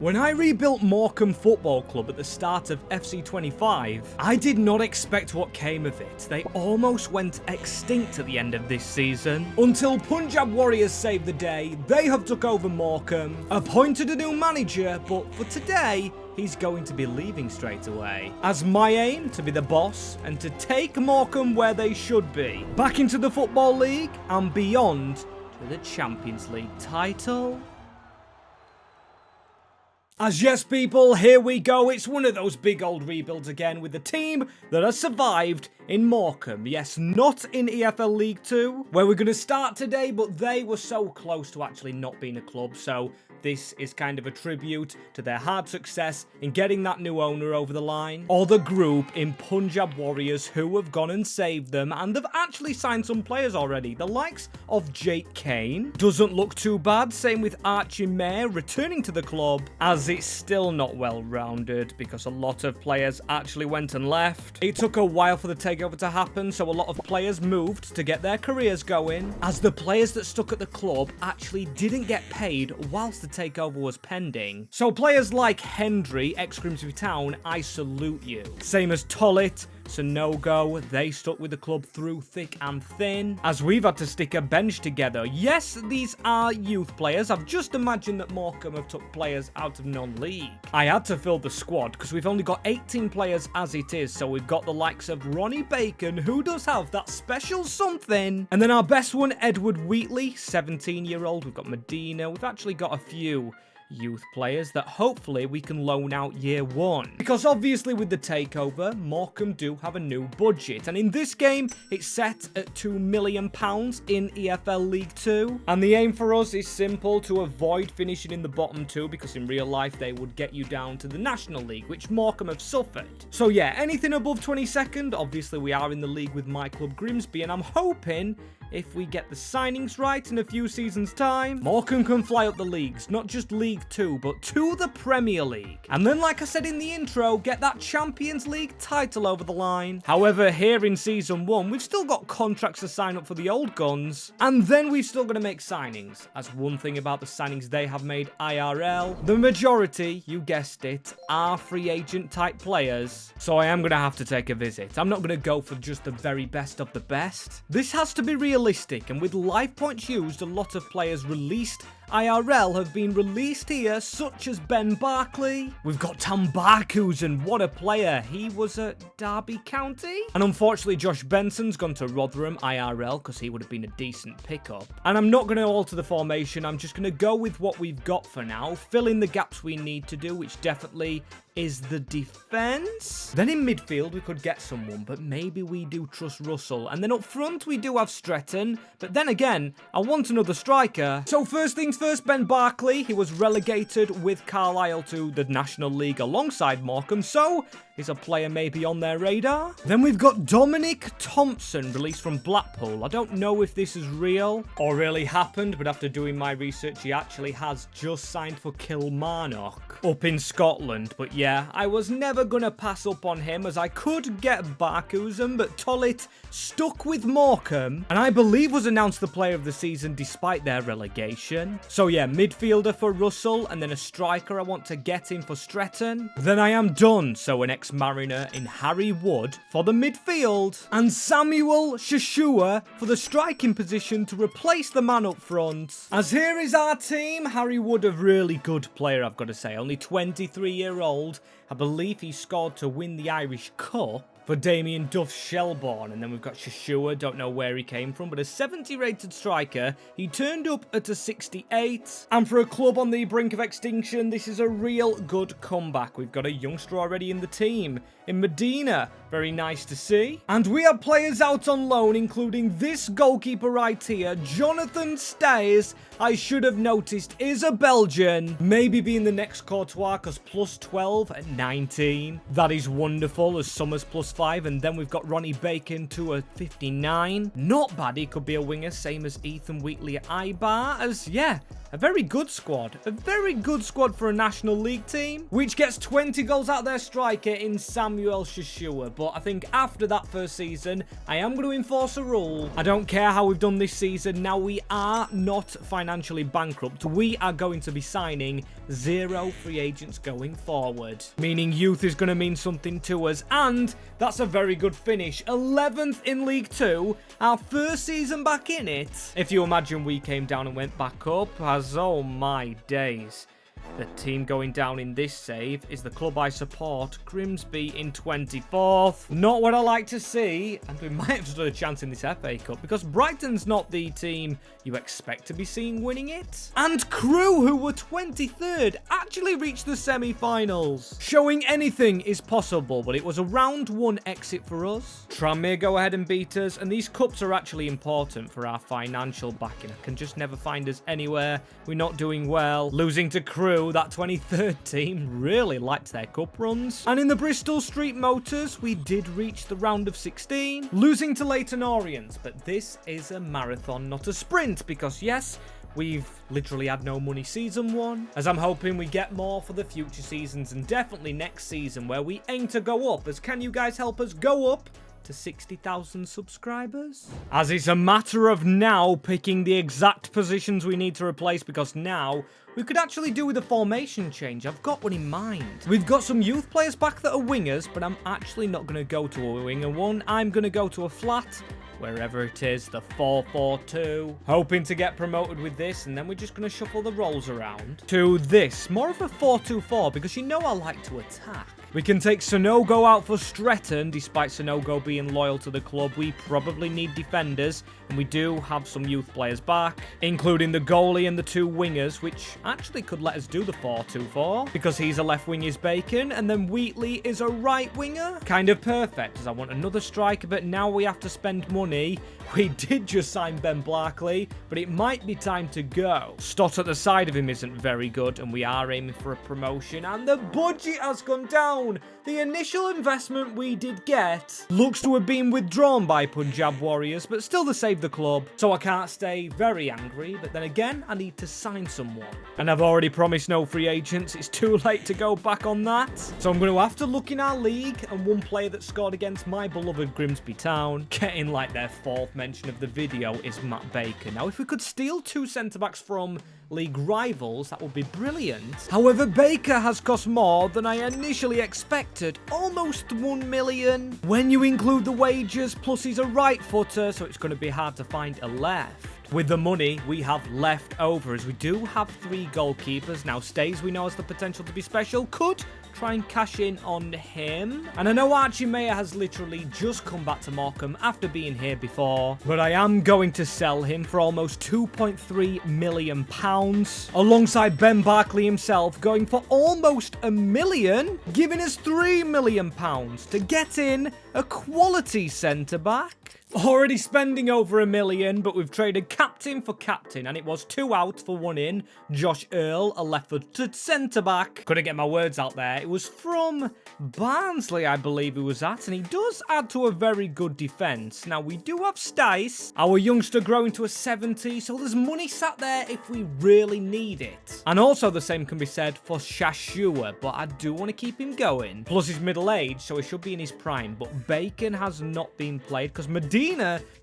When I rebuilt Morecambe Football Club at the start of FC25, I did not expect what came of it. They almost went extinct at the end of this season. Until Punjab Warriors saved the day, they have took over Morecambe, appointed a new manager, but for today, he's going to be leaving straight away. As my aim to be the boss and to take Morecambe where they should be. Back into the Football League and beyond to the Champions League title. As yes people, here we go, it's one of those big old rebuilds again with the team that has survived in Morecambe. Yes, not in EFL League 2, where we're going to start today, but they were so close to actually not being a club, so this is kind of a tribute to their hard success in getting that new owner over the line. Or the group in Punjab Warriors who have gone and saved them, and they've actually signed some players already. The likes of Jake Kane doesn't look too bad, same with Archie Mayer returning to the club, as it's still not well rounded because a lot of players actually went and left. It took a while for the takeover to happen, so a lot of players moved to get their careers going, as the players that stuck at the club actually didn't get paid whilst the takeover was pending. So players like Hendry, ex-Grimsby Town, I salute you. Same as Tollitt, Sonogo, they stuck with the club through thick and thin, as we've had to stick a bench together. Yes, these are youth players. I've just imagined that Morecambe have took players out of non-league. I had to fill the squad because we've only got 18 players as it is, so we've got the likes of Ronnie Bacon, who does have that special something, and then our best one, Edward Wheatley, 17-year-old. We've got Medina. We've actually got a few youth players that hopefully we can loan out year one. Because obviously with the takeover, Morecambe do have a new budget, and in this game, it's set at £2 million in EFL League 2. And the aim for us is simple, to avoid finishing in the bottom two, because in real life, they would get you down to the National League, which Morecambe have suffered. So yeah, anything above 22nd, obviously we are in the league with my club Grimsby, and I'm hoping if we get the signings right in a few seasons' time, Morecambe can fly up the leagues, not just League 2, but to the Premier League. And then, like I said in the intro, get that Champions League title over the line. However, here in Season 1, we've still got contracts to sign up for the old guns, and then we've still got to make signings. As one thing about the signings they have made IRL, the majority, you guessed it, are free agent type players. So I am going to have to take a visit. I'm not going to go for just the very best of the best. This has to be realistic, and with life points used, a lot of players released IRL have been released here, such as Ben Barkley. We've got Tam Barkhuizen, what a player. He was at Derby County. And unfortunately, Josh Benson's gone to Rotherham IRL because he would have been a decent pickup. And I'm not going to alter the formation. I'm just going to go with what we've got for now, fill in the gaps we need to do, which definitely is the defense. Then in midfield, we could get someone, but maybe we do trust Russell. And then up front, we do have Stretton. But then again, I want another striker. So first things first, Ben Barkley. He was relegated with Carlisle to the National League alongside Morecambe, so he's a player maybe on their radar. Then we've got Dominic Thompson, released from Blackpool. I don't know if this is real or really happened, but after doing my research, he actually has just signed for Kilmarnock up in Scotland. But yeah, I was never going to pass up on him, as I could get Barkhuizen, but Tollitt stuck with Morecambe, and I believe was announced the player of the season despite their relegation. So yeah, midfielder for Russell, and then a striker I want to get in for Stretton. Then I am done, so an ex-Mariner in Harry Wood for the midfield, and Samuel Shashua for the striking position to replace the man up front. As here is our team. Harry Wood, a really good player, I've got to say, only 23-year-old. I believe he scored to win the Irish Cup for Damien Duff's Shelbourne. And then we've got Shashua, don't know where he came from, but a 70 rated striker. He turned up at a 68. And for a club on the brink of extinction, this is a real good comeback. We've got a youngster already in the team, in Medina. Very nice to see. And we have players out on loan, including this goalkeeper right here, Jonathan Stays. I should have noticed is a Belgian. Maybe being the next Courtois, because plus 12 at 19. That is wonderful, as Summers plus 5. And then we've got Ronnie Bacon to a 59. Not bad, he could be a winger, same as Ethan Wheatley at Ibar. As yeah, A very good squad. A very good squad for a National League team, which gets 20 goals out of their striker in Samuel Shashua. But I think after that first season, I am going to enforce a rule. I don't care how we've done this season. Now we are not financially bankrupt. We are going to be signing 0 free agents going forward. Meaning youth is going to mean something to us. And that's a very good finish. 11th in League 2. Our first season back in it. If you imagine we came down and went back up, as oh my days. The team going down in this save is the club I support, Grimsby, in 24th. Not what I like to see, and we might have stood a chance in this FA Cup because Brighton's not the team you expect to be seeing winning it. And Crew, who were 23rd, actually reached the semi-finals. Showing anything is possible, but it was a round 1 exit for us. Tranmere go ahead and beat us, and these cups are actually important for our financial backing. I can just never find us anywhere. We're not doing well. Losing to Crew, that 23rd team really liked their cup runs. And in the Bristol Street Motors, we did reach the round of 16, losing to Leyton Orient. But this is a marathon, not a sprint, because yes, we've literally had no money season 1, as I'm hoping we get more for the future seasons, and definitely next season where we aim to go up. As can you guys help us go up to 60,000 subscribers? As it's a matter of now picking the exact positions we need to replace, because now we could actually do with a formation change. I've got one in mind. We've got some youth players back that are wingers, but I'm actually not going to go to a winger one. I'm going to go to a flat, wherever it is, the 4-4-2. Hoping to get promoted with this, and then we're just going to shuffle the roles around to this. More of a 4-2-4, because you know I like to attack. We can take Sonogo out for Stretton. Despite Sonogo being loyal to the club, we probably need defenders, and we do have some youth players back, including the goalie and the 2 wingers, which actually could let us do the 4-2-4, because he's a left wing is Bacon, and then Wheatley is a right winger. Kind of perfect, as I want another striker, but now we have to spend money. We did just sign Ben Blackley, but it might be time to go. Stott at the side of him isn't very good, and we are aiming for a promotion, and the budget has gone down. The initial investment we did get looks to have been withdrawn by Punjab Warriors, but still to save the club, so I can't stay very angry, but then again, I need to sign someone. And I've already promised no free agents. It's too late to go back on that. So I'm going to have to look in our league, and one player that scored against my beloved Grimsby Town, getting like their 4th mention of the video, is Matt Baker. Now, if we could steal 2 centre-backs from league rivals, that would be brilliant. However, Baker has cost more than I initially expected, almost 1 million. When you include the wages, plus he's a right footer, so it's going to be hard to find a left. With the money we have left over, as we do have 3 goalkeepers. Now, Stays we know has the potential to be special. Could try and cash in on him. And I know Archie Mayer has literally just come back to Morecambe after being here before, but I am going to sell him for almost £2.3 million, alongside Ben Barkley himself going for almost £1 million, giving us £3 million to get in a quality centre-back. Already spending over £1 million, but we've traded captain for captain, and it was 2 out for 1 in. Josh Earl, a left-footed centre-back. Couldn't get my words out there. It was from Barnsley, I believe he was at, and he does add to a very good defence. Now, we do have Stice, our youngster growing to a 70, so there's money sat there if we really need it. And also the same can be said for Shashua, but I do want to keep him going. Plus, he's middle-aged, so he should be in his prime, but Bacon has not been played, because Medina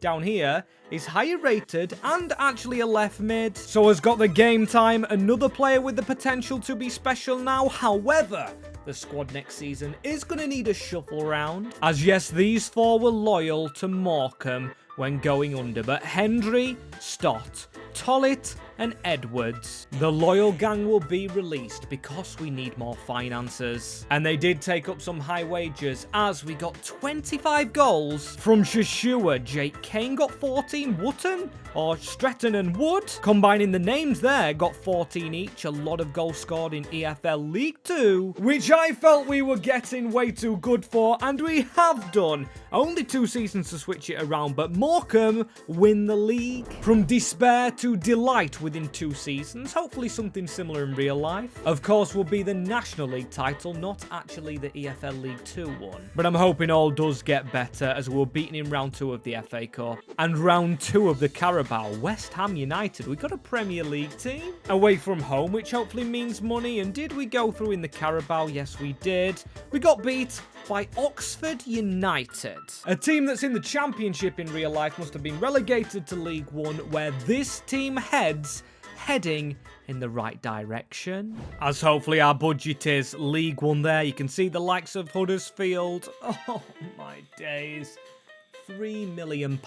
down here is higher rated and actually a left mid, so has got the game time. Another player with the potential to be special now. However, the squad next season is going to need a shuffle around, as yes, these 4 were loyal to Morecambe when going under, but Hendry, Stott, Tollett and Edwards, the loyal gang, will be released because we need more finances. And they did take up some high wages, as we got 25 goals from Shashua. Jake Kane got 14, Wootton or Stretton and Wood, combining the names there, got 14 each. A lot of goals scored in EFL League 2, which I felt we were getting way too good for, and we have done. Only 2 seasons to switch it around, but Morecambe win the league. From despair to delight within 2 seasons, hopefully something similar in real life. Of course, will be the National League title, not actually the EFL League 2 one. But I'm hoping all does get better as we were beaten in round 2 of the FA Cup. And round 2 of the Carabao, West Ham United. We got a Premier League team away from home, which hopefully means money. And did we go through in the Carabao? Yes, we did. We got beat by Oxford United. A team that's in the Championship in real life must have been relegated to League 1, where this team heading in the right direction. As hopefully our budget is League 1 there. You can see the likes of Huddersfield. Oh my days. £3 million.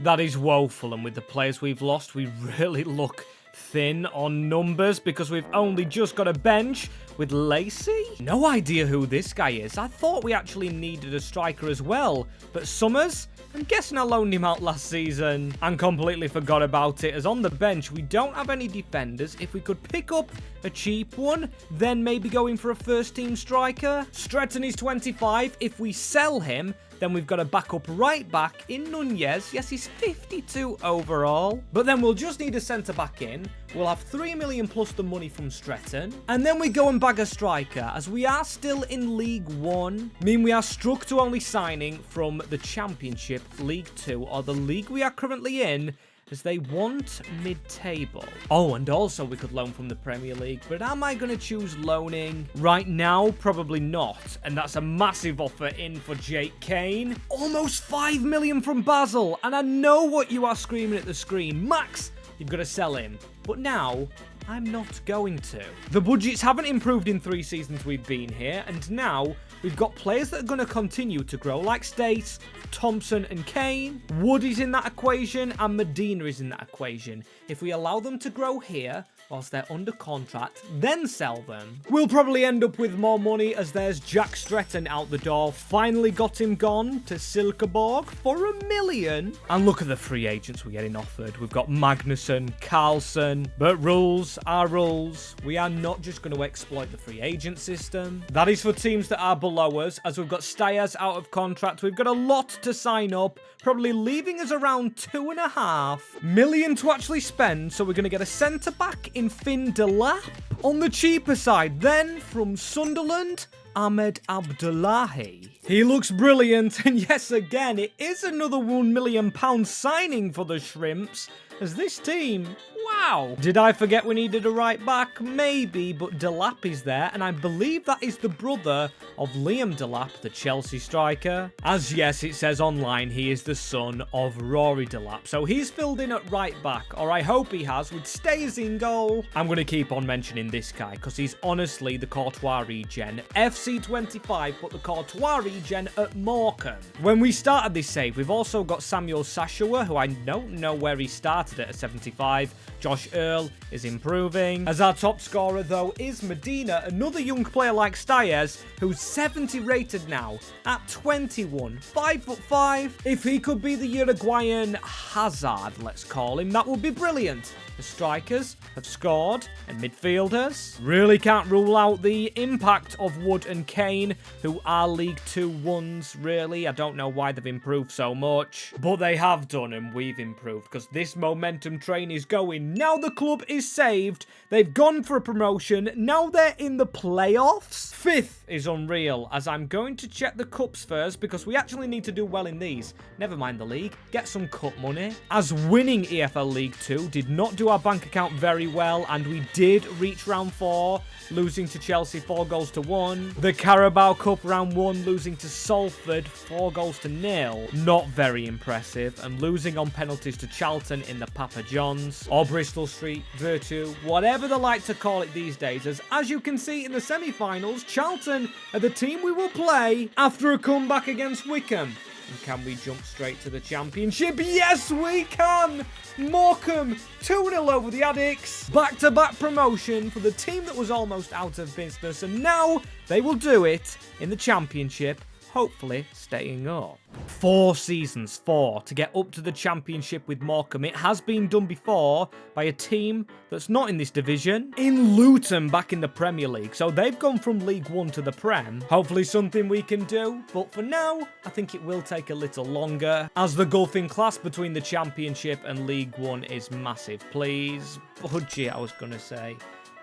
That is woeful, and with the players we've lost, we really look thin on numbers because we've only just got a bench with Lacey. No idea who this guy is. I thought we actually needed a striker as well, but Summers, I'm guessing I loaned him out last season and completely forgot about it, as on the bench we don't have any defenders. If we could pick up a cheap one, then maybe going for a first team striker. Stretton is 25. If we sell him, then we've got a backup right back in Nunez. Yes, he's 52 overall. But then we'll just need a centre-back in. We'll have 3 million plus the money from Stretton. And then we go and bag a striker, as we are still in League 1. I mean, we are struck to only signing from the Championship, League 2, or the league we are currently in, as they want mid-table. Oh, and also we could loan from the Premier League, but am I going to choose loaning? Right now, probably not. And that's a massive offer in for Jake Kane. Almost 5 million from Basel. And I know what you are screaming at the screen. Max, you've got to sell him. But now, I'm not going to. The budgets haven't improved in 3 seasons we've been here, and now we've got players that are going to continue to grow, like Stace, Thompson and Kane. Wood is in that equation, and Medina is in that equation. If we allow them to grow here, whilst they're under contract, then sell them, we'll probably end up with more money, as there's Jack Stretton out the door. Finally got him gone to Silkeborg for $1 million. And look at the free agents we're getting offered. We've got Magnussen, Carlson, but rules are rules. We are not just going to exploit the free agent system. That is for teams that are below us, as we've got Stiers out of contract. We've got a lot to sign up, probably leaving us around 2.5 million to actually spend. So we're going to get a centre-back in Finn Delap. On the cheaper side, then, from Sunderland, Ahmed Abdullahi. He looks brilliant, and yes, again, it is another £1 million signing for the Shrimps, as this team, wow. Did I forget we needed a right back? Maybe, but Delap is there, and I believe that is the brother of Liam Delap, the Chelsea striker. As yes, it says online, he is the son of Rory Delap, so he's filled in at right back, or I hope he has, with Stays in goal. I'm going to keep on mentioning this guy, because he's honestly the Courtois regen. FC25 put the Courtois regen at Morecambe. When we started this save, we've also got Samuel Sashua, who I don't know where he started at 75. Josh Earl is improving. As our top scorer, though, is Medina, another young player like Stiers, who's 70 rated now at 21, 5'5". If he could be the Uruguayan Hazard, let's call him, that would be brilliant. The strikers have scored, and midfielders really can't rule out the impact of Wood and Kane, who are League 2 ones, really. I don't know why they've improved so much, but they have done, and we've improved, because this momentum train is going. Now the club is saved. They've gone for a promotion. Now they're in the playoffs. 5th is unreal, as I'm going to check the cups first, because we actually need to do well in these. Never mind the league. Get some cup money. As winning EFL League 2 did not do our bank account very well, and we did reach round 4, losing to Chelsea 4-1. The Carabao Cup round 1, losing to Salford 4-0. Not very impressive, and losing on penalties to Charlton in the Papa John's, or Bristol Street, Virtue, whatever they like to call it these days, as you can see in the semi-finals, Charlton are the team we will play after a comeback against Wickham. And can we jump straight to the Championship? Yes, we can! Morecambe 2-0 over the Addicts. Back-to-back promotion for the team that was almost out of business, and now they will do it in the Championship. hopefully staying up. 4 seasons, 4, to get up to the championship with Morecambe. It has been done before by a team that's not in this division, in Luton back in the Premier League. So they've gone from League 1 to the Prem. Hopefully something we can do, but for now, I think it will take a little longer, as the gulf in class between the championship and League 1 is massive. Please, budget, I was going to say,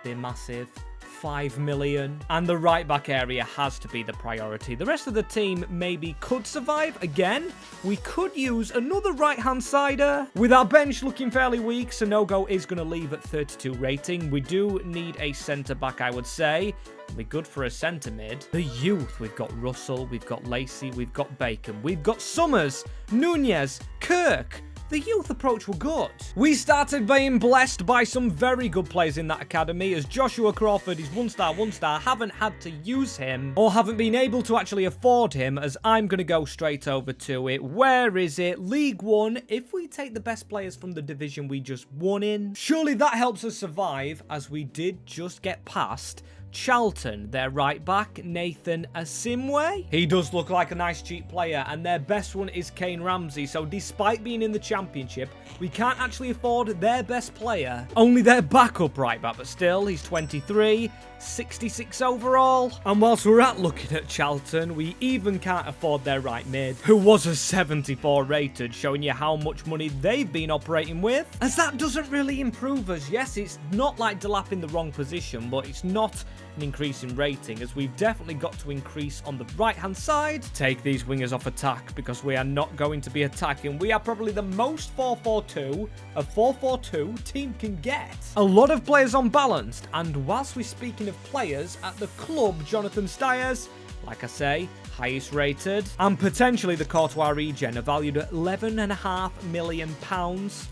they're massive. 5 million, and the right back area has to be the priority. The rest of the team maybe could survive. Again, we could use another right-hand sider. With our bench looking fairly weak, Sanogo is going to leave at 32 rating. We do need a centre-back, I would say. It'll be good for a centre mid. The youth, we've got Russell, we've got Lacey, we've got Bacon, we've got Summers, Nunez, Kirk. The youth approach were good. We started being blessed by some very good players in that academy, as Joshua Crawford is 1-star, haven't had to use him, or haven't been able to actually afford him, as I'm going to go straight over to it. Where is it? League 1, if we take the best players from the division we just won in, surely that helps us survive, as we did just get past Charlton, their right back, Nathan Asimwe. He does look like a nice cheap player, and their best one is Kane Ramsey. So despite being in the championship, we can't actually afford their best player, only their backup right back, but still, he's 23, 66 overall. And whilst we're at looking at Charlton, we even can't afford their right mid, who was a 74 rated, showing you how much money they've been operating with, as that doesn't really improve us. Yes, it's not like Delap in the wrong position, but it's not an increase in rating, as we've definitely got to increase on the right hand side. Take these wingers off attack, because we are not going to be attacking. We are probably the most 4-4-2 a 4-4-2 team can get. A lot of players unbalanced, and whilst we're speaking of players at the club, Jonathan Stiers, like I say, highest rated, and potentially the Courtois regen are valued at £11.5 million.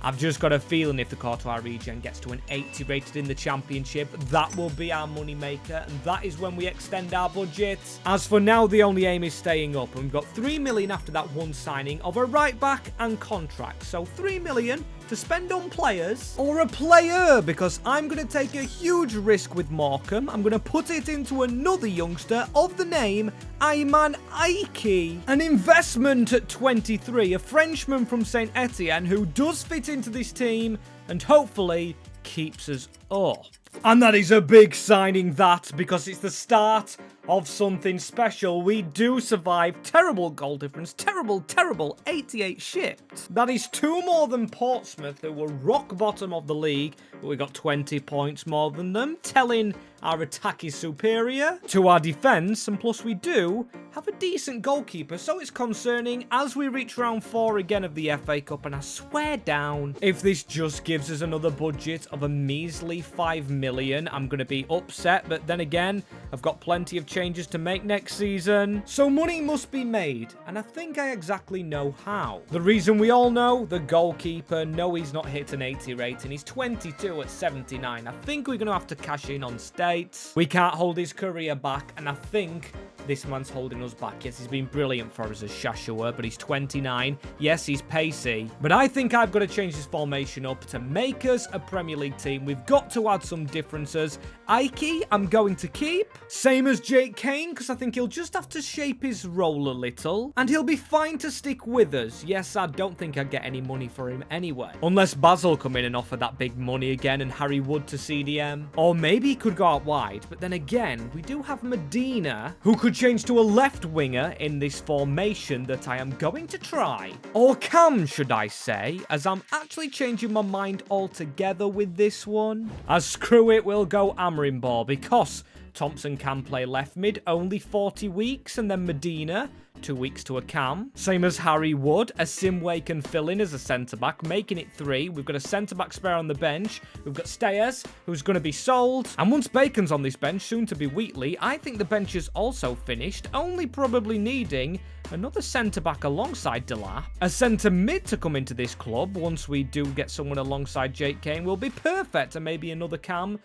I've just got a feeling if the Courtois regen gets to an 80 rated in the championship, that will be our money maker, and that is when we extend our budget. As for now, the only aim is staying up, and we've got 3 million after that one signing of a right back and contract. So 3 million to spend on players, or a player, because I'm going to take a huge risk with Morecambe. I'm going to put it into another youngster of the name Ayman Aiki. An investment at 23, a Frenchman from Saint Etienne who does fit into this team and hopefully keeps us up. And that is a big signing, that, because it's the start of something special. We do survive. Terrible goal difference. Terrible 88 shipped. That is 2 more than Portsmouth, who were rock bottom of the league, but we got 20 points more than them, telling our attack is superior to our defence, and plus we do have a decent goalkeeper, so it's concerning as we reach round 4 again of the FA Cup, and I swear down, if this just gives us another budget of a measly 5 million, I'm going to be upset, but then again, I've got plenty of changes to make next season, so money must be made, and I think I exactly know how. The reason we all know, the goalkeeper, no, he's not hit an 80 rating, he's 22 at 79. I think we're going to have to cash in on States. We can't hold his career back, and I think this man's holding us back. Yes, he's been brilliant for us as Shashua, but he's 29. Yes, he's pacey, but I think I've got to change his formation up to make us a Premier League team. We've got to add some differences. Ike, I'm going to keep. Same as Jake Kane, because I think he'll just have to shape his role a little, and he'll be fine to stick with us. Yes, I don't think I'd get any money for him anyway, unless Basel come in and offer that big money again and Harry Wood to CDM, or maybe he could go out wide. But then again, we do have Medina, who could change to a left winger in this formation that I am going to try. Or Cam, should I say, as I'm actually changing my mind altogether with this one. As screw it, we'll go Amrimbor, because Thompson can play left mid, only 40 weeks, and then Medina, 2 weeks to a Cam. Same as Harry Wood. Asimwe can fill in as a centre-back, making it 3. We've got a centre-back spare on the bench. We've got Stayers, who's going to be sold. And once Bacon's on this bench, soon to be Wheatley, I think the bench is also finished, only probably needing another centre-back alongside Delap. A centre-mid to come into this club. Once we do get someone alongside Jake Kane, will be perfect. And maybe another Cam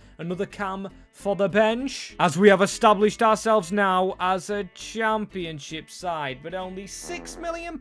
for the bench, as we have established ourselves now as a championship side, but only £6 million.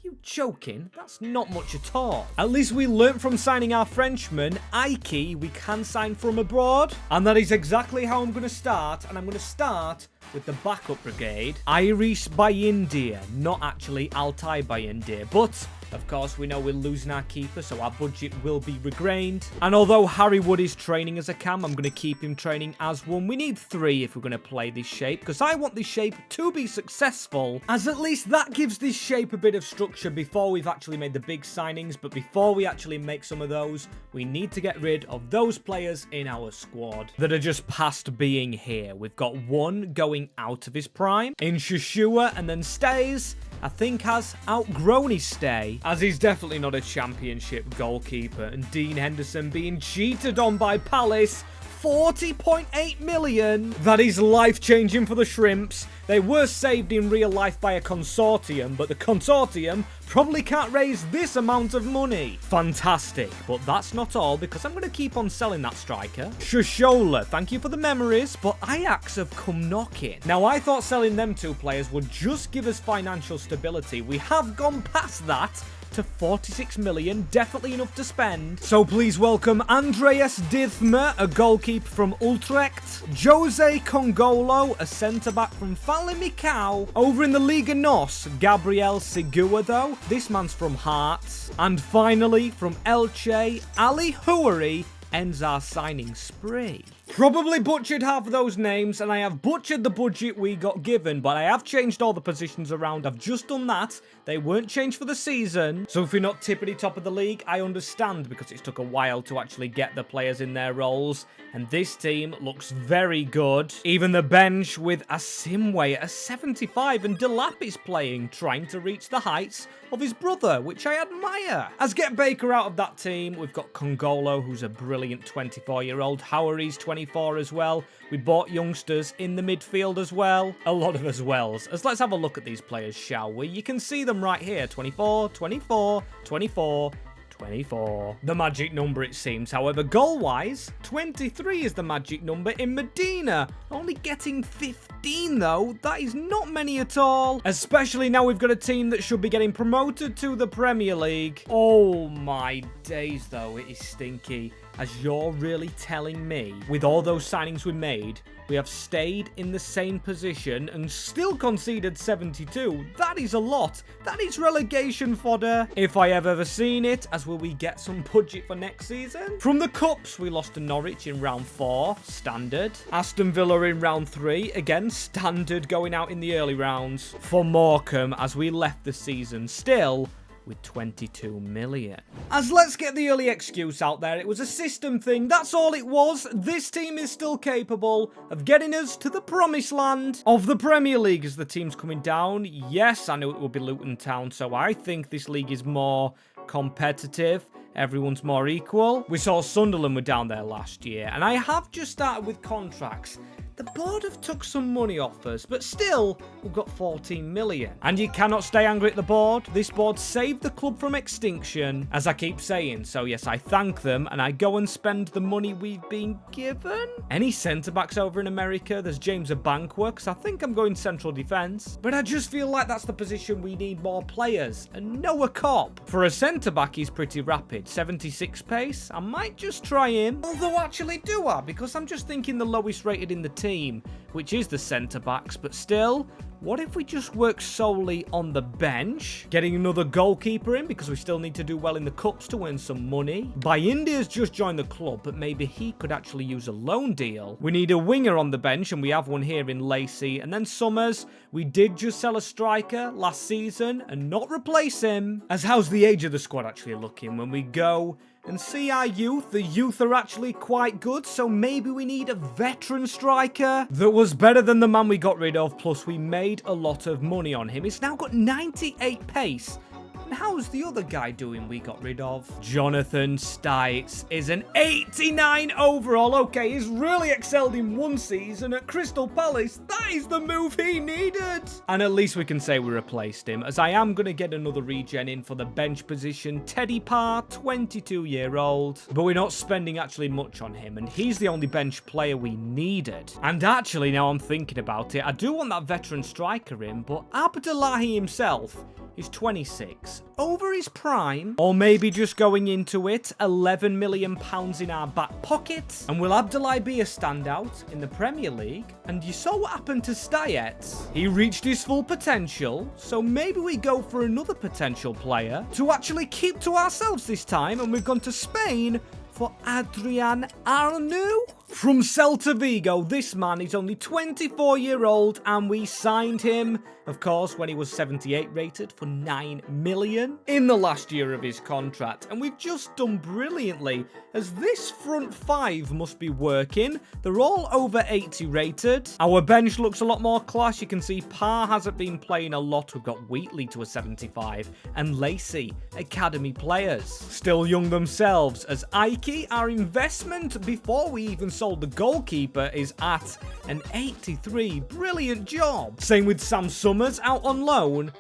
You joking? That's not much at all. At least we learnt from signing our Frenchman, Ike, we can sign from abroad. And that is exactly how I'm going to start. And I'm going to start with the backup brigade. Irish by India, not actually Altai by India. But of course, we know we're losing our keeper, so our budget will be regrained. And although Harry Wood is training as a cam, I'm going to keep him training as one. We need 3 if we're going to play this shape, because I want this shape to be successful, as at least that gives this shape a bit of structure before we've actually made the big signings. But before we actually make some of those, we need to get rid of those players in our squad that are just past being here. We've got one going out of his prime in Shashua, and then Stays, I think, has outgrown his stay, as he's definitely not a championship goalkeeper. And Dean Henderson being cheated on by Palace. 40.8 million. That is life-changing for the Shrimps. They were saved in real life by a consortium, but the consortium probably can't raise this amount of money. Fantastic. But that's not all, because I'm going to keep on selling that striker. Shoshola, thank you for the memories, but Ajax have come knocking. Now, I thought selling them 2 players would just give us financial stability. We have gone past that to 46 million, definitely enough to spend. So please welcome Andreas Dithmer, a goalkeeper from Utrecht, Jose Congolo, a centre-back from Falimicao. Over in the Liga NOS, Gabriel Segura, though. This man's from Hearts. And finally, from Elche, Ali Houari ends our signing spree. Probably butchered half of those names, and I have butchered the budget we got given, but I have changed all the positions around. I've just done that. They weren't changed for the season. So if you're not tippity top of the league, I understand, because it's took a while to actually get the players in their roles. And this team looks very good. Even the bench with Asimwe at a 75, and Delap is playing, trying to reach the heights of his brother, which I admire. As get Baker out of that team, we've got Congolo, who's a brilliant 24-year-old. Houari's 24 as well. We bought youngsters in the midfield as well. A lot of as wells. As let's have a look at these players, shall we? You can see them right here. 24, 24, 24, 24. The magic number, it seems. However, goal-wise, 23 is the magic number in Medina. Only getting 15, though. That is not many at all. Especially now we've got a team that should be getting promoted to the Premier League. Oh, my days, though. It is stinky. As you're really telling me, with all those signings we made, we have stayed in the same position and still conceded 72. That is a lot. That is relegation fodder, if I have ever seen it. As will we get some budget for next season? From the Cups, we lost to Norwich in round 4, standard. Aston Villa in round 3, again, standard, going out in the early rounds. For Morecambe, as we left the season, still with 22 million. As let's get the early excuse out there, it was a system thing, that's all it was. This team is still capable of getting us to the promised land of the Premier League. As the team's coming down, yes, I knew it would be Luton Town, so I think this league is more competitive. Everyone's more equal. We saw Sunderland were down there last year, and I have just started with contracts. The board have took some money off us, but still, we've got 14 million. And you cannot stay angry at the board. This board saved the club from extinction, as I keep saying. So yes, I thank them, and I go and spend the money we've been given. Any centre-backs over in America? There's James Abankwa, because I think I'm going central defence. But I just feel like that's the position we need more players. And Noah Kopp. For a centre-back, he's pretty rapid. 76 pace. I might just try him. Although, actually, do I? Because I'm just thinking the lowest rated in the team, which is the centre-backs, but still, what if we just work solely on the bench? Getting another goalkeeper in, because we still need to do well in the Cups to earn some money. India's just joined the club, but maybe he could actually use a loan deal. We need a winger on the bench, and we have one here in Lacey. And then Summers, we did just sell a striker last season and not replace him. As how's the age of the squad actually looking when we go and see our youth? The youth are actually quite good, so maybe we need a veteran striker that was better than the man we got rid of, plus we made a lot of money on him. He's now got 98 pace. And how's the other guy doing we got rid of? Jonathan Stites is an 89 overall. Okay, he's really excelled in one season at Crystal Palace. That is the move he needed. And at least we can say we replaced him, as I am going to get another regen in for the bench position. Teddy Parr, 22-year-old. But we're not spending actually much on him, and he's the only bench player we needed. And actually, now I'm thinking about it, I do want that veteran striker in, but Abdullahi himself is 26. Over his prime, or maybe just going into it, £11 million in our back pocket. And will Abdullah be a standout in the Premier League? And you saw what happened to Stayet. He reached his full potential, so maybe we go for another potential player to actually keep to ourselves this time, and we've gone to Spain for Adrian Arnaud. From Celta Vigo, this man is only 24-year-old, and we signed him, of course, when he was 78 rated for 9 million in the last year of his contract. And we've just done brilliantly, as this front five must be working. They're all over 80 rated. Our bench looks a lot more class. You can see Parr hasn't been playing a lot. We've got Wheatley to a 75 and Lacey, academy players. Still young themselves, as Ike, our investment before we even sold the goalkeeper, is at an 83. Brilliant job. Same with Sam Summers out on loan.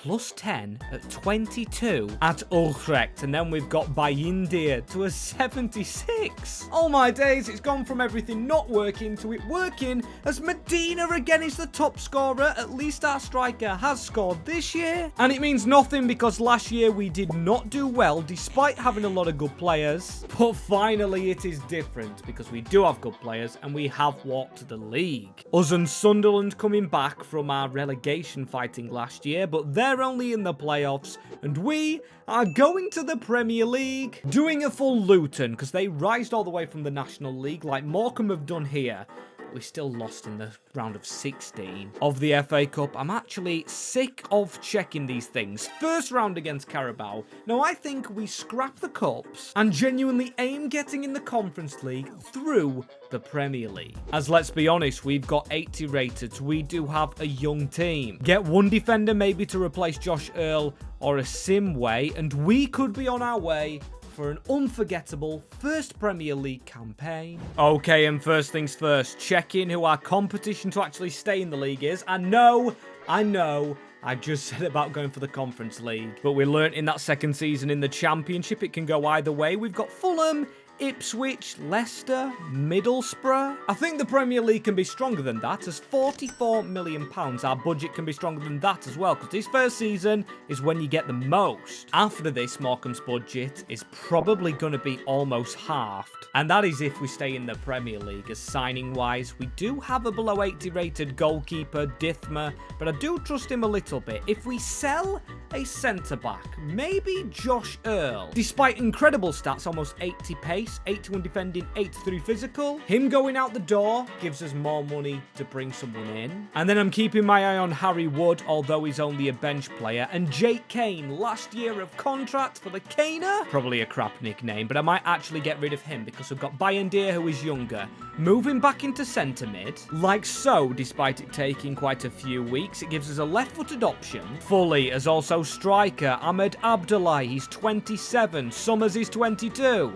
Plus 10 at 22 at Utrecht. And then we've got Bayindir to a 76. Oh my days, it's gone from everything not working to it working, as Medina again is the top scorer. At least our striker has scored this year. And it means nothing, because last year we did not do well despite having a lot of good players. But finally it is different, because we do have good players and we have walked the league. Us and Sunderland coming back from our relegation fighting last year, but they're only in the playoffs, and we are going to the Premier League, doing a full Luton, because they rised all the way from the National League like Morecambe have done here. We still lost in the round of 16 of the FA Cup. I'm actually sick of checking these things. First round against Carabao. Now, I think we scrap the cups and genuinely aim getting in the Conference League through the Premier League. As let's be honest, we've got 80 rated. We do have a young team. Get one defender maybe to replace Josh Earl or a Simway, and we could be on our way for an unforgettable first Premier League campaign. Okay, and first things first, checking who our competition to actually stay in the league is. I know, I just said about going for the Conference League, but we learnt in that second season in the Championship it can go either way. We've got Fulham, Ipswich, Leicester, Middlesbrough. I think the Premier League can be stronger than that, as £44 million. Our budget can be stronger than that as well, because this first season is when you get the most. After this, Morecambe's budget is probably going to be almost halved, and that is if we stay in the Premier League. As signing-wise, we do have a below 80 rated goalkeeper, Dithmer, but I do trust him a little bit. If we sell a centre-back, maybe Josh Earl, despite incredible stats, almost 80 pace, 81 defending, 83 physical. Him going out the door gives us more money to bring someone in. And then I'm keeping my eye on Harry Wood, although he's only a bench player. And Jake Kane, last year of contract for the Caner. Probably a crap nickname, but I might actually get rid of him, because we've got Bayindir, who is younger. Moving back into centre mid, like so, despite it taking quite a few weeks, it gives us a left-footed option. Fully as also striker, Ahmed Abdullah, he's 27, Summers is 22.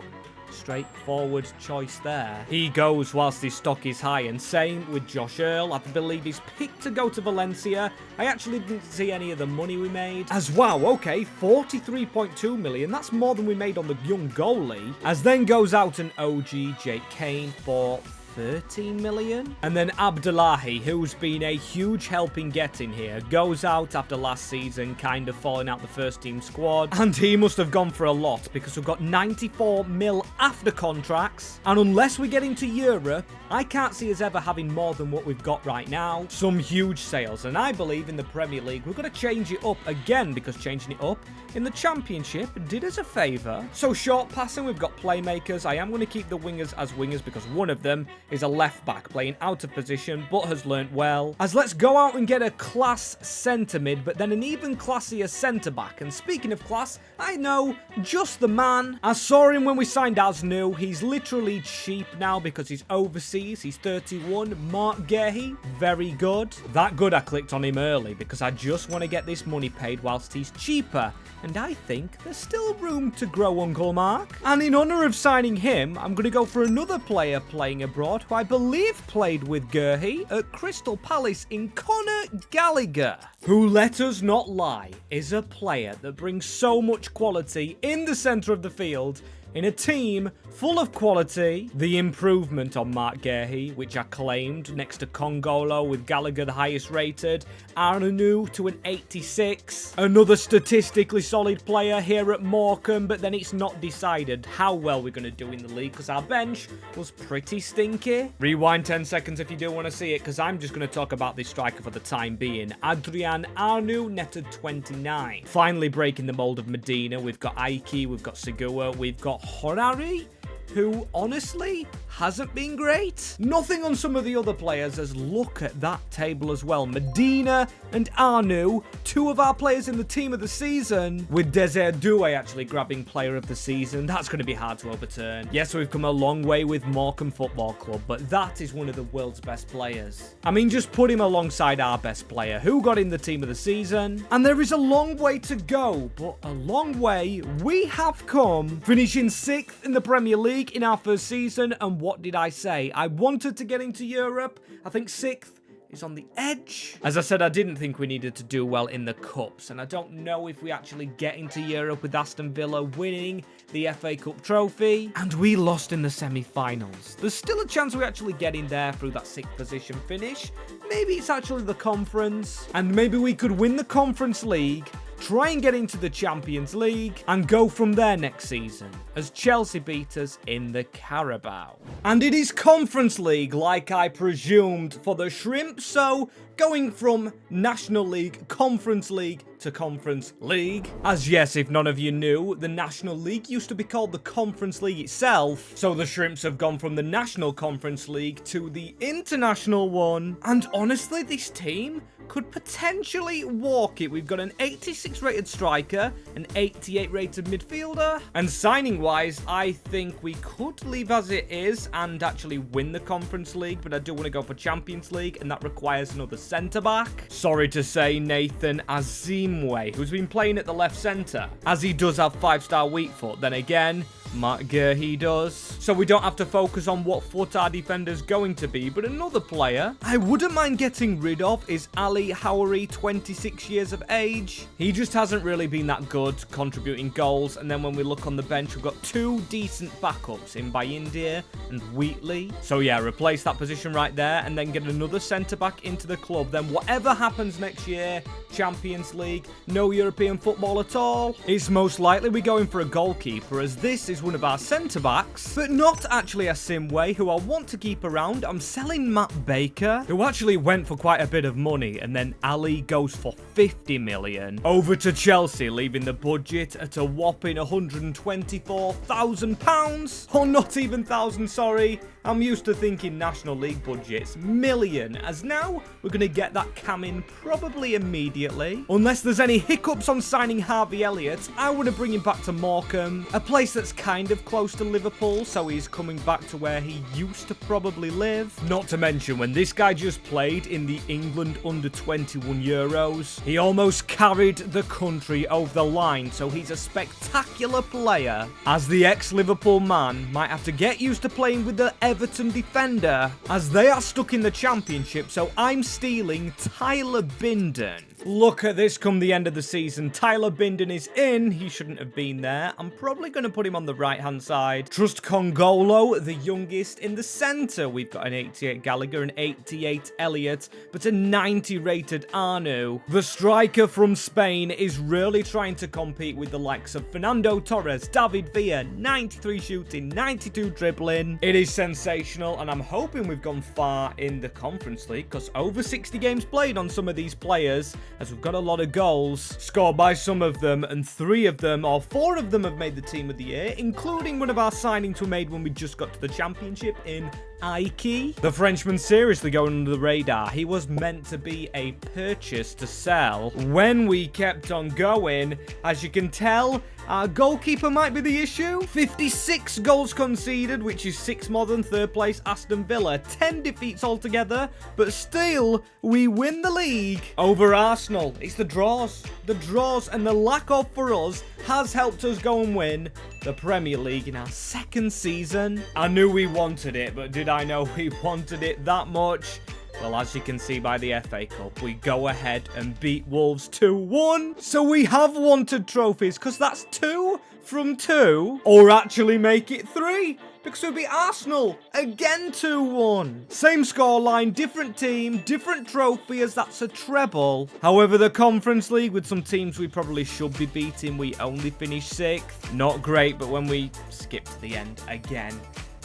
Straightforward choice there. He goes whilst his stock is high, and same with Josh Earl. I believe he's picked to go to Valencia. I actually didn't see any of the money we made. As wow, okay, 43.2 million. That's more than we made on the young goalie. As then goes out an OG Jake Kane for 13 million. And then Abdullahi, who's been a huge help in getting here, goes out after last season, kind of falling out the first team squad. And he must have gone for a lot, because we've got 94 mil after contracts. And unless we get into Europe, I can't see us ever having more than what we've got right now. Some huge sales. And I believe in the Premier League, we've got to change it up again, because changing it up in the Championship did us a favour. So short passing, we've got playmakers. I am going to keep the wingers as wingers, because one of them is a left back playing out of position but has learnt well. As let's go out and get a class centre mid, but then an even classier centre back. And speaking of class, I know, just the man. I saw him when we signed Asnu. He's literally cheap now because he's overseas. He's 31. Mark Gehi, very good. That good I clicked on him early, because I just want to get this money paid whilst he's cheaper. And I think there's still room to grow, Uncle Mark. And in honour of signing him, I'm going to go for another player playing abroad, who I believe played with Gehi at Crystal Palace, in Conor Gallagher, who, let us not lie, is a player that brings so much quality in the centre of the field in a team full of quality. The improvement on Mark Guehi, which I claimed, next to Congolo with Gallagher the highest rated, Arnaud to an 86. Another statistically solid player here at Morecambe, but then it's not decided how well we're going to do in the league because our bench was pretty stinky. Rewind 10 seconds if you do want to see it, because I'm just going to talk about this striker for the time being. Adrian Arnaud netted 29. Finally breaking the mold of Medina. We've got Aiki, we've got Segua, we've got Horari, who honestly hasn't been great. Nothing on some of the other players, as look at that table as well. Medina and Arnaud, two of our players in the team of the season, with Desert Doué actually grabbing player of the season. That's going to be hard to overturn. Yes, we've come a long way with Morecambe Football Club, but that is one of the world's best players. I mean, just put him alongside our best player, who got in the team of the season. And there is a long way to go, but a long way we have come, finishing 6th in the Premier League in our first season. And what did I say? I wanted to get into Europe. I think 6th is on the edge. As I said, I didn't think we needed to do well in the Cups, and I don't know if we actually get into Europe with Aston Villa winning the FA Cup trophy, and we lost in the semi-finals. There's still a chance we actually get in there through that 6th position finish. Maybe it's actually the conference, and maybe we could win the Conference League, try and get into the Champions League, and go from there next season, as Chelsea beat us in the Carabao. And it is Conference League, like I presumed, for the Shrimp, so going from National League, Conference League to Conference League. As yes, if none of you knew, the National League used to be called the Conference League itself, so the Shrimps have gone from the National Conference League to the International one. And honestly, this team could potentially walk it. We've got an 86 rated striker, an 88 rated midfielder, and signing wise, I think we could leave as it is and actually win the Conference League, but I do want to go for Champions League, and that requires another centre-back. Sorry to say, Nathan Azimwe, who's been playing at the left centre, as he does have 5-star weak foot. Then again, Mark Guehi does. So we don't have to focus on what foot our defender's going to be. But another player I wouldn't mind getting rid of is Ali Houari, 26 years of age. He just hasn't really been that good contributing goals. And then when we look on the bench, we've got 2 decent backups in Bayindir and Wheatley. So yeah, replace that position right there and then get another centre-back into the club. Then whatever happens next year, Champions League, no European football at all, it's most likely we're going for a goalkeeper, as this is one of our centre-backs, but not actually a Simway, who I want to keep around. I'm selling Matt Baker, who actually went for quite a bit of money, and then Ali goes for 50 million over to Chelsea, leaving the budget at a whopping £124,000. Or not even thousand, sorry. I'm used to thinking National League budgets, million, as now we're going to get that cam in probably immediately. Unless there's any hiccups on signing Harvey Elliott, I want to bring him back to Morecambe, a place that's kind of close to Liverpool, so he's coming back to where he used to probably live. Not to mention, when this guy just played in the England under-21 Euros, he almost carried the country over the line, so he's a spectacular player. As the ex-Liverpool man might have to get used to playing with the Everton defender, as they are stuck in the Championship, so I'm stealing Tyler Binden. Look at this come the end of the season. Tyler Binden is in. He shouldn't have been there. I'm probably going to put him on the right-hand side. Trust Congolo, the youngest, in the centre. We've got an 88 Gallagher, an 88 Elliott, but a 90 rated Arnaud. The striker from Spain is really trying to compete with the likes of Fernando Torres, David Villa, 93 shooting, 92 dribbling. It is sensational, and I'm hoping we've gone far in the Conference League, because over 60 games played on some of these players, as we've got a lot of goals scored by some of them, and 3 of them, or 4 of them, have made the team of the year, including one of our signings we made when we just got to the Championship in Aiki. The Frenchman seriously going under the radar. He was meant to be a purchase to sell when we kept on going. As you can tell, our goalkeeper might be the issue. 56 goals conceded, which is 6 more than third place Aston Villa. 10 defeats altogether, but still, we win the league over Arsenal. It's the draws. The draws and the lack of for us has helped us go and win the Premier League in our 2nd season. I knew we wanted it, but did I know we wanted it that much? Well, as you can see by the FA Cup, we go ahead and beat Wolves 2-1. So we have wanted trophies, because that's 2 from 2. Or actually make it 3, because we beat Arsenal again 2-1. Same scoreline, different team, different trophy, as that's a treble. However, the Conference League, with some teams we probably should be beating, we only finished 6th. Not great, but when we skip to the end again,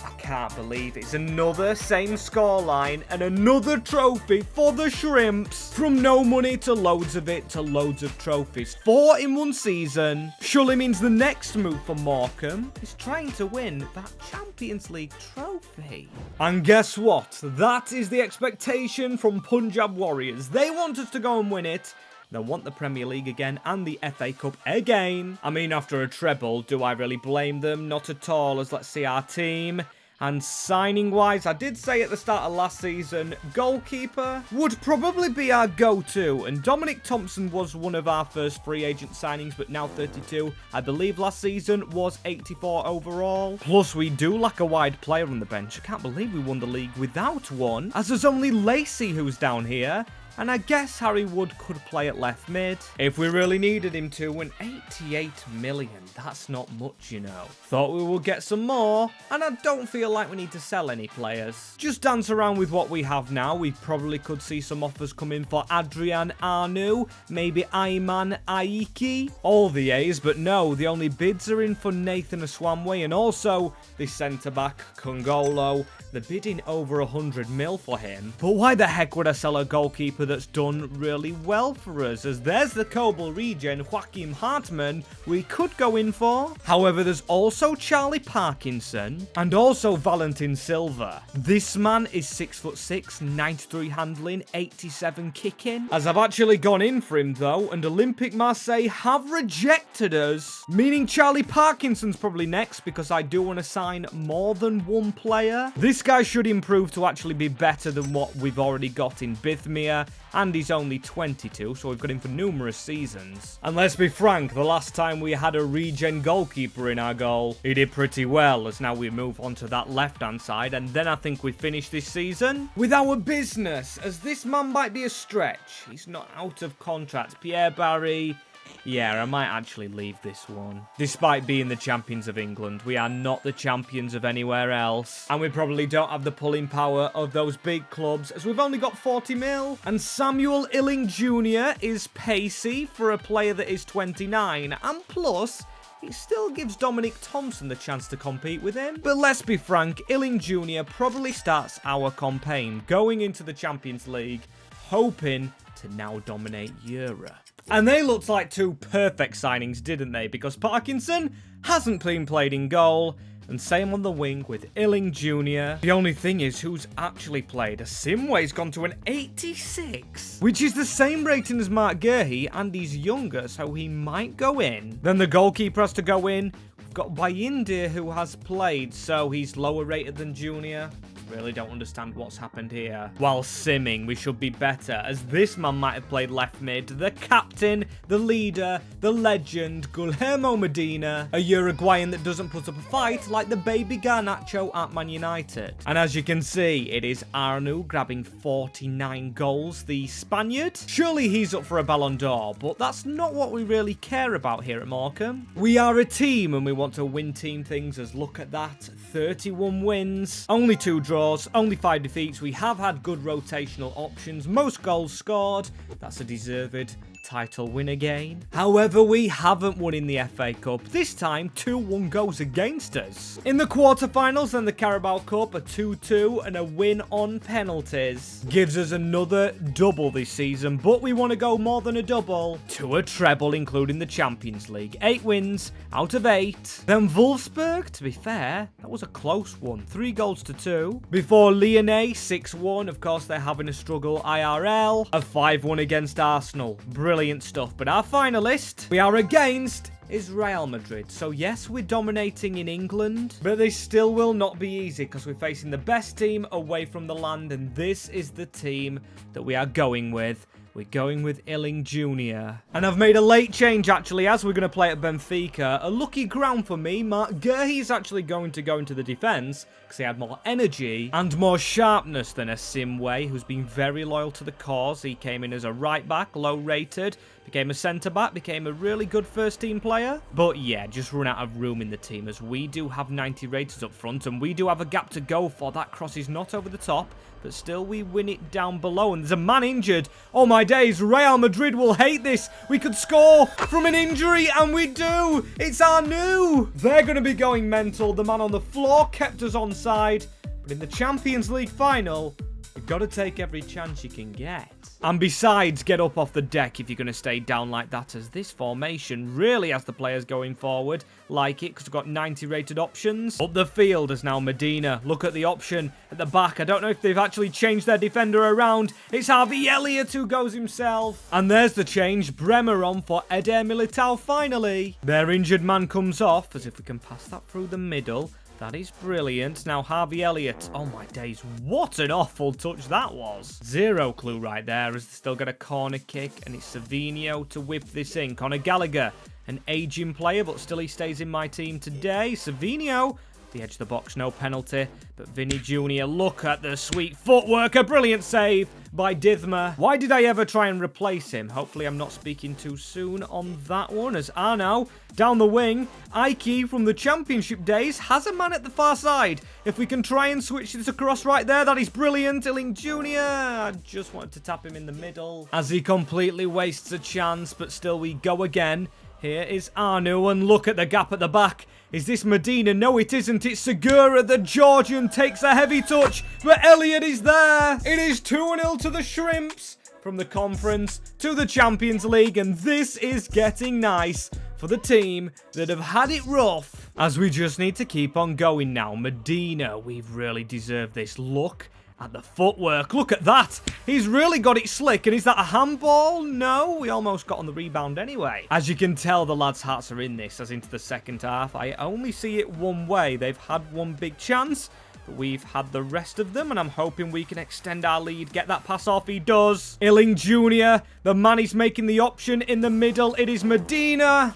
I can't believe it's another same scoreline and another trophy for the Shrimps. From no money to loads of it to loads of trophies. 4 in one season. Surely means the next move for Morecambe is trying to win that Champions League trophy. And guess what? That is the expectation from Punjab Warriors. They want us to go and win it. They want the Premier League again and the FA Cup again. I mean, after a treble, do I really blame them? Not at all, as let's see our team. And signing-wise, I did say at the start of last season, goalkeeper would probably be our go-to. And Dominic Thompson was one of our first free agent signings, but now 32. I believe last season was 84 overall. Plus, we do lack a wide player on the bench. I can't believe we won the league without one, as there's only Lacey who's down here. And I guess Harry Wood could play at left mid if we really needed him to. And 88 million, that's not much, you know. Thought we would get some more, and I don't feel like we need to sell any players. Just dance around with what we have now. We probably could see some offers come in for Adrian Arnu, maybe Ayman Aiki. All the A's, but no, the only bids are in for Nathan Aswamwe, and also the centre-back, Kongolo. They're bidding over 100 mil for him. But why the heck would I sell a goalkeeper that's done really well for us? As there's the Cobble regen, Joachim Hartmann, we could go in for. However, there's also Charlie Parkinson and also Valentin Silva. This man is 6'6", 93 handling, 87 kicking. As I've actually gone in for him though, and Olympique Marseille have rejected us, meaning Charlie Parkinson's probably next, because I do want to sign more than one player. This guy should improve to actually be better than what we've already got in Bithmir, and he's only 22, so we've got him for numerous seasons. And let's be frank, the last time we had a regen goalkeeper in our goal, he did pretty well, as now we move on to that left-hand side, and then I think we finish this season with our business, as this man might be a stretch. He's not out of contract. Pierre Barry. Yeah, I might actually leave this one. Despite being the champions of England, we are not the champions of anywhere else. And we probably don't have the pulling power of those big clubs, as we've only got 40 mil. And Samuel Illing Jr. is pacey for a player that is 29. And plus, it still gives Dominic Thompson the chance to compete with him. But let's be frank, Illing Jr. probably starts our campaign going into the Champions League, hoping to now dominate Europe. And they looked like 2 perfect signings, didn't they? Because Parkinson hasn't been played in goal, and same on the wing with Illing Jr. The only thing is, who's actually played? Asimwe's gone to an 86, which is the same rating as Mark Gurhey, and he's younger, so he might go in. Then the goalkeeper has to go in. We've got Bayindir, who has played, so he's lower rated than Junior. Really don't understand what's happened here. While simming, we should be better, as this man might have played left mid. The captain, the leader, the legend, Guillermo Medina, a Uruguayan that doesn't put up a fight like the baby Garnacho at Man United. And as you can see, it is Arnu grabbing 49 goals, the Spaniard. Surely he's up for a Ballon d'Or, but that's not what we really care about here at Morecambe. We are a team, and we want to win team things, as look at that, 31 wins, only 2 draws, only 5 defeats. We have had good rotational options, most goals scored. That's a deserved title win again. However, we haven't won in the FA Cup. This time, 2-1 goes against us. In the quarterfinals and the Carabao Cup, a 2-2 and a win on penalties. Gives us another double this season, but we want to go more than a double to a treble, including the Champions League. 8 wins out of 8. Then Wolfsburg, to be fair, that was a close one. 3 goals to 2. Before Lyonnais, 6-1. Of course, they're having a struggle IRL. A 5-1 against Arsenal. Brilliant stuff. But our finalist we are against is Real Madrid. So yes, we're dominating in England, but this still will not be easy, because we're facing the best team away from the land, and this is the team that we are going with. We're going with Illing Jr. And I've made a late change, actually, as we're going to play at Benfica. A lucky ground for me. Mark Guehi's actually going to go into the defence because he had more energy and more sharpness than a Simway, who's been very loyal to the cause. He came in as a right-back, low-rated, became a centre-back, became a really good first-team player. But yeah, just run out of room in the team as we do have 90 rated up front and we do have a gap to go for. That cross is not over the top, but still we win it down below. And there's a man injured. Oh my days, Real Madrid will hate this. We could score from an injury, and we do. It's Anu. They're going to be going mental. The man on the floor kept us onside. But in the Champions League final, you've got to take every chance you can get. And besides, get up off the deck if you're going to stay down like that, as this formation really has the players going forward like it, because we've got 90 rated options. Up the field is now Medina. Look at the option at the back. I don't know if they've actually changed their defender around. It's Harvey Elliott who goes himself. And there's the change. Bremer on for Eder Militao finally. Their injured man comes off, as if we can pass that through the middle. That is brilliant. Now Harvey Elliott. Oh my days, what an awful touch that was. Zero clue right there, as they still get a corner kick, and it's Savinho to whip this in. Conor Gallagher, an aging player, but still he stays in my team today. Savinho, the edge of the box, no penalty. But Vinny Jr., look at the sweet footwork. A brilliant save by Dithma. Why did I ever try and replace him? Hopefully I'm not speaking too soon on that one, as Arnau down the wing. Ike from the championship days has a man at the far side. If we can try and switch this across right there, that is brilliant. Illing Jr., I just wanted to tap him in the middle as he completely wastes a chance, but still we go again. Here is Arnu, and look at the gap at the back. Is this Medina? No, it isn't. It's Segura. The Georgian takes a heavy touch, but Elliott is there. It is 2-0 to the Shrimps. From the conference to the Champions League, and this is getting nice for the team that have had it rough. As we just need to keep on going now. Medina, we've really deserved this. Look at the footwork. Look at that. He's really got it slick. And is that a handball? No, we almost got on the rebound anyway. As you can tell, the lads' hearts are in this as into the second half. I only see it one way. They've had one big chance, but we've had the rest of them, and I'm hoping we can extend our lead. Get that pass off. He does. Illing Jr., the man is making the option in the middle. It is Medina.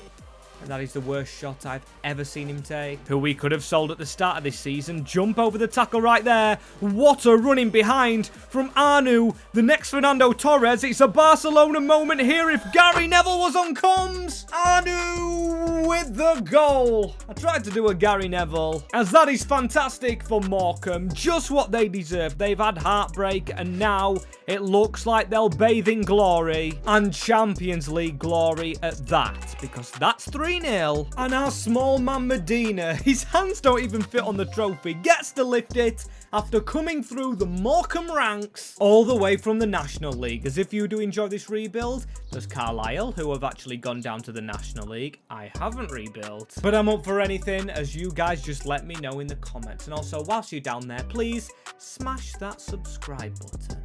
And that is the worst shot I've ever seen him take. Who we could have sold at the start of this season. Jump over the tackle right there. What a running behind from Arnu. The next Fernando Torres. It's a Barcelona moment here if Gary Neville was on comms. Arnu with the goal. I tried to do a Gary Neville, as that is fantastic for Morecambe. Just what they deserve. They've had heartbreak, and now it looks like they'll bathe in glory, and Champions League glory at that, because that's 3-0. And our small man Medina, his hands don't even fit on the trophy, gets to lift it after coming through the Morecambe ranks all the way from the National League. As if you do enjoy this rebuild, there's Carlisle, who have actually gone down to the National League. I haven't rebuilt, but I'm up for anything, as you guys just let me know in the comments. And also, whilst you're down there, please smash that subscribe button.